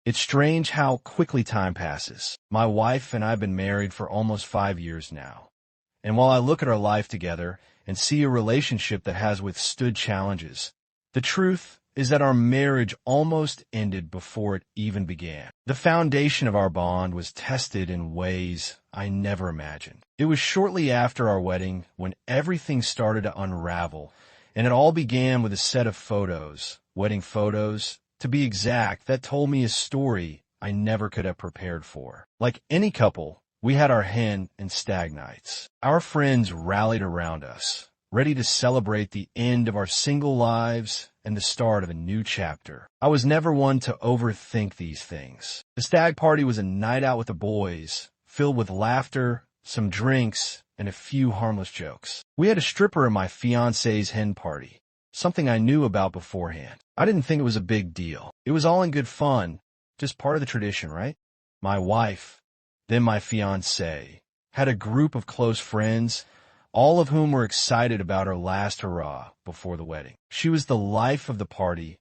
It's strange how quickly time passes. My wife and I have been married for almost 5 years now. And while I look at our life together and see a relationship that has withstood challenges, the truth is that our marriage almost ended before it even began. The foundation of our bond was tested in ways I never imagined. It was shortly after our wedding when everything started to unravel, and it all began with a set of photos, wedding photos, to be exact, that told me a story I never could have prepared for. Like any couple, we had our hen and stag nights. Our friends rallied around us, ready to celebrate the end of our single lives and the start of a new chapter. I was never one to overthink these things. The stag party was a night out with the boys, filled with laughter, some drinks, and a few harmless jokes. We had a stripper at my fiancé's hen party, something I knew about beforehand. I didn't think it was a big deal. It was all in good fun, just part of the tradition, right? My wife, then my fiancé, had a group of close friends, all of whom were excited about her last hurrah before the wedding. She was the life of the party,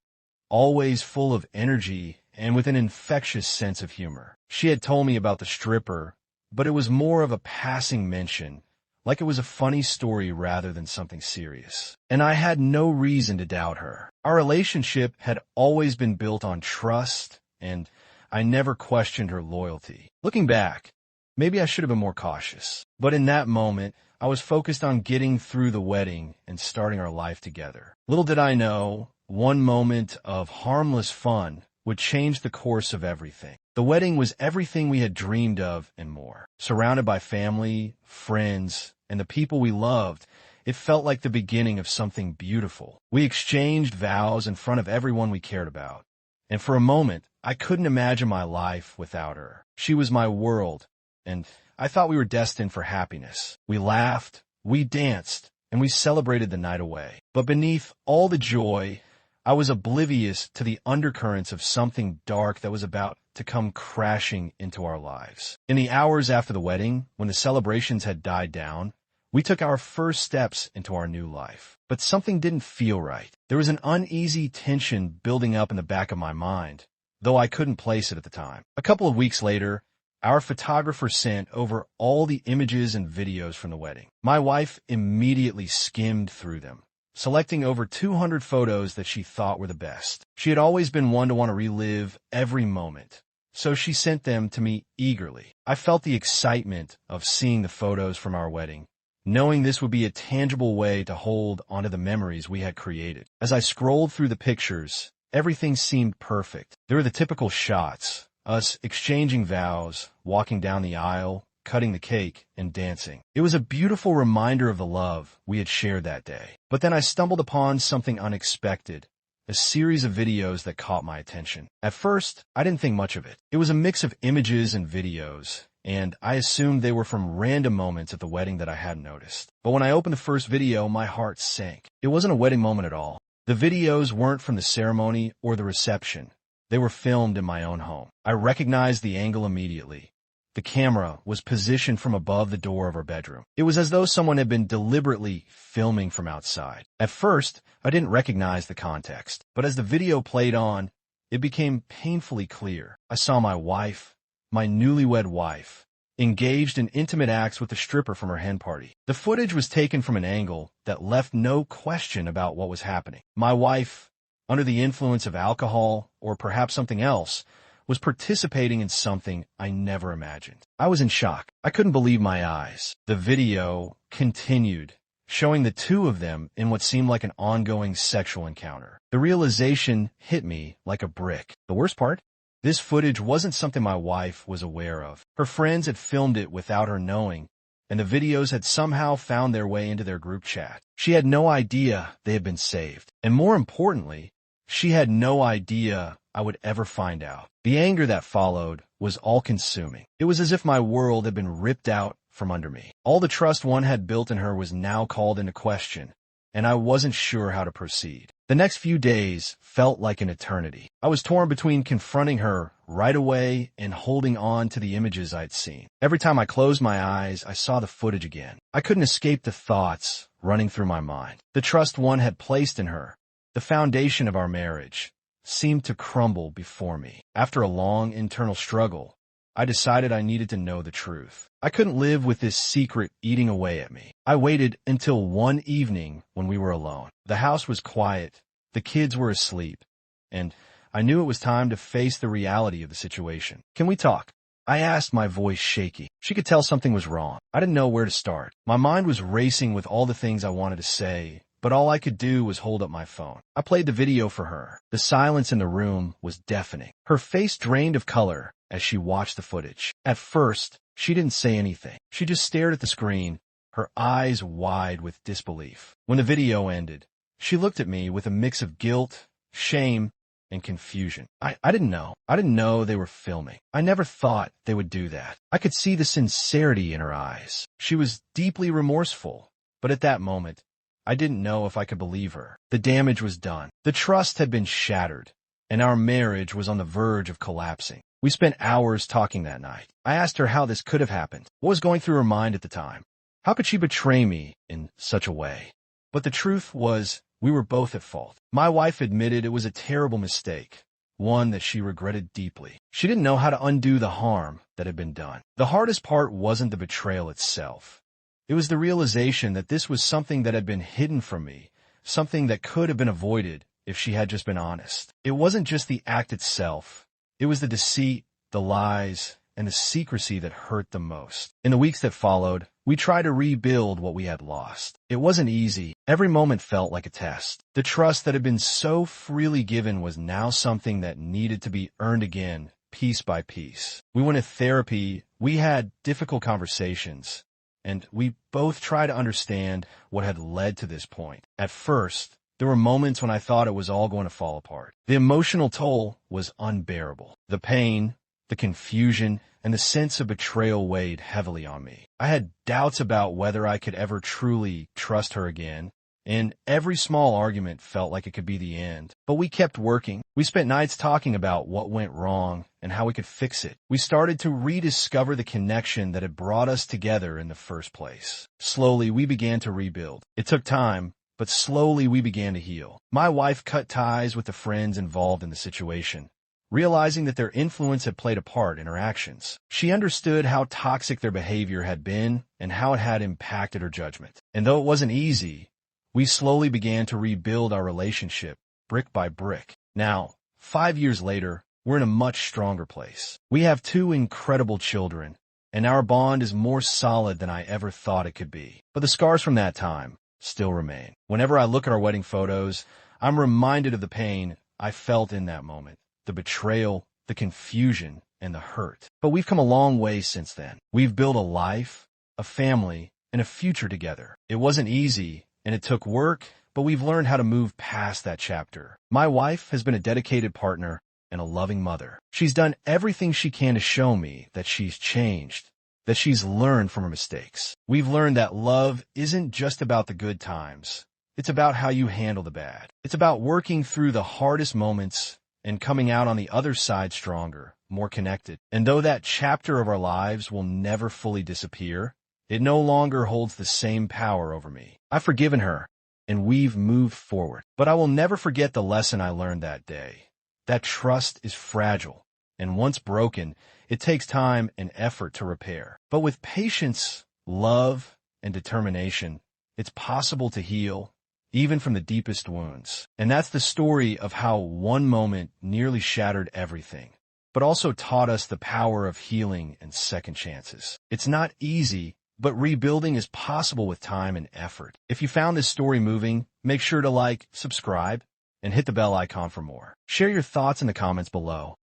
always full of energy and with an infectious sense of humor. She had told me about the stripper, but it was more of a passing mention, like it was a funny story rather than something serious. And I had no reason to doubt her. Our relationship had always been built on trust, and I never questioned her loyalty. Looking back, maybe I should have been more cautious. But in that moment, I was focused on getting through the wedding and starting our life together. Little did I know, one moment of harmless fun would change the course of everything. The wedding was everything we had dreamed of and more. Surrounded by family, friends, and the people we loved, it felt like the beginning of something beautiful. We exchanged vows in front of everyone we cared about. And for a moment, I couldn't imagine my life without her. She was my world, and I thought we were destined for happiness. We laughed, we danced, and we celebrated the night away. But beneath all the joy, I was oblivious to the undercurrents of something dark that was about to come crashing into our lives. In the hours after the wedding, when the celebrations had died down, we took our first steps into our new life. But something didn't feel right. There was an uneasy tension building up in the back of my mind, though I couldn't place it at the time. A couple of weeks later, our photographer sent over all the images and videos from the wedding. My wife immediately skimmed through them, selecting over 200 photos that she thought were the best. She had always been one to want to relive every moment, so she sent them to me eagerly. I felt the excitement of seeing the photos from our wedding, knowing this would be a tangible way to hold onto the memories we had created. As I scrolled through the pictures, everything seemed perfect. There were the typical shots, us exchanging vows, walking down the aisle, cutting the cake, and dancing. It was a beautiful reminder of the love we had shared that day. But then I stumbled upon something unexpected, a series of videos that caught my attention. At first, I didn't think much of it. It was a mix of images and videos, and I assumed they were from random moments at the wedding that I hadn't noticed. But when I opened the first video, my heart sank. It wasn't a wedding moment at all. The videos weren't from the ceremony or the reception. They were filmed in my own home. I recognized the angle immediately. The camera was positioned from above the door of our bedroom. It was as though someone had been deliberately filming from outside. At first, I didn't recognize the context, but as the video played on, it became painfully clear. I saw my wife, my newlywed wife, engaged in intimate acts with the stripper from her hen party. The footage was taken from an angle that left no question about what was happening. My wife, under the influence of alcohol or perhaps something else, was participating in something I never imagined. I was in shock. I couldn't believe my eyes. The video continued, showing the two of them in what seemed like an ongoing sexual encounter. The realization hit me like a brick. The worst part? This footage wasn't something my wife was aware of. Her friends had filmed it without her knowing, and the videos had somehow found their way into their group chat. She had no idea they had been saved. And more importantly, she had no idea I would ever find out. The anger that followed was all-consuming. It was as if my world had been ripped out from under me. All the trust one had built in her was now called into question, and I wasn't sure how to proceed. The next few days felt like an eternity. I was torn between confronting her right away and holding on to the images I'd seen. Every time I closed my eyes, I saw the footage again. I couldn't escape the thoughts running through my mind. The trust one had placed in her, the foundation of our marriage, seemed to crumble before me. After a long internal struggle, I decided I needed to know the truth. I couldn't live with this secret eating away at me. I waited until one evening when we were alone. The house was quiet, the kids were asleep, and I knew it was time to face the reality of the situation. "Can we talk?" I asked, my voice shaky. She could tell something was wrong. I didn't know where to start. My mind was racing with all the things I wanted to say, but all I could do was hold up my phone. I played the video for her. The silence in the room was deafening. Her face drained of color as she watched the footage. At first, she didn't say anything. She just stared at the screen, her eyes wide with disbelief. When the video ended, she looked at me with a mix of guilt, shame, and confusion. I didn't know. I didn't know they were filming. I never thought they would do that. I could see the sincerity in her eyes. She was deeply remorseful, but at that moment, I didn't know if I could believe her. The damage was done. The trust had been shattered, and our marriage was on the verge of collapsing. We spent hours talking that night. I asked her how this could have happened. What was going through her mind at the time? How could she betray me in such a way? But the truth was, we were both at fault. My wife admitted it was a terrible mistake, one that she regretted deeply. She didn't know how to undo the harm that had been done. The hardest part wasn't the betrayal itself. It was the realization that this was something that had been hidden from me, something that could have been avoided if she had just been honest. It wasn't just the act itself. It was the deceit, the lies, and the secrecy that hurt the most. In the weeks that followed, we tried to rebuild what we had lost. It wasn't easy. Every moment felt like a test. The trust that had been so freely given was now something that needed to be earned again, piece by piece. We went to therapy, we had difficult conversations, and we both tried to understand what had led to this point. At first, there were moments when I thought it was all going to fall apart. The emotional toll was unbearable. The pain, the confusion, and the sense of betrayal weighed heavily on me. I had doubts about whether I could ever truly trust her again, and every small argument felt like it could be the end. But we kept working. We spent nights talking about what went wrong and how we could fix it. We started to rediscover the connection that had brought us together in the first place. Slowly, we began to rebuild. It took time, but slowly we began to heal. My wife cut ties with the friends involved in the situation, realizing that their influence had played a part in her actions. She understood how toxic their behavior had been and how it had impacted her judgment. And though it wasn't easy, we slowly began to rebuild our relationship, brick by brick. Now, 5 years later, we're in a much stronger place. We have 2 incredible children, and our bond is more solid than I ever thought it could be. But the scars from that time still remain. Whenever I look at our wedding photos, I'm reminded of the pain I felt in that moment. The betrayal, the confusion, and the hurt. But we've come a long way since then. We've built a life, a family, and a future together. It wasn't easy, and it took work, but we've learned how to move past that chapter. My wife has been a dedicated partner and a loving mother. She's done everything she can to show me that she's changed, that she's learned from her mistakes. We've learned that love isn't just about the good times. It's about how you handle the bad. It's about working through the hardest moments and coming out on the other side stronger, more connected. And though that chapter of our lives will never fully disappear, it no longer holds the same power over me. I've forgiven her, and we've moved forward. But I will never forget the lesson I learned that day. That trust is fragile, and once broken, it takes time and effort to repair. But with patience, love, and determination, it's possible to heal, even from the deepest wounds. And that's the story of how one moment nearly shattered everything, but also taught us the power of healing and second chances. It's not easy, but rebuilding is possible with time and effort. If you found this story moving, make sure to like, subscribe, and hit the bell icon for more. Share your thoughts in the comments below.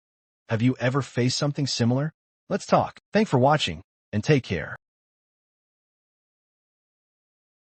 Have you ever faced something similar? Let's talk. Thanks for watching, and take care.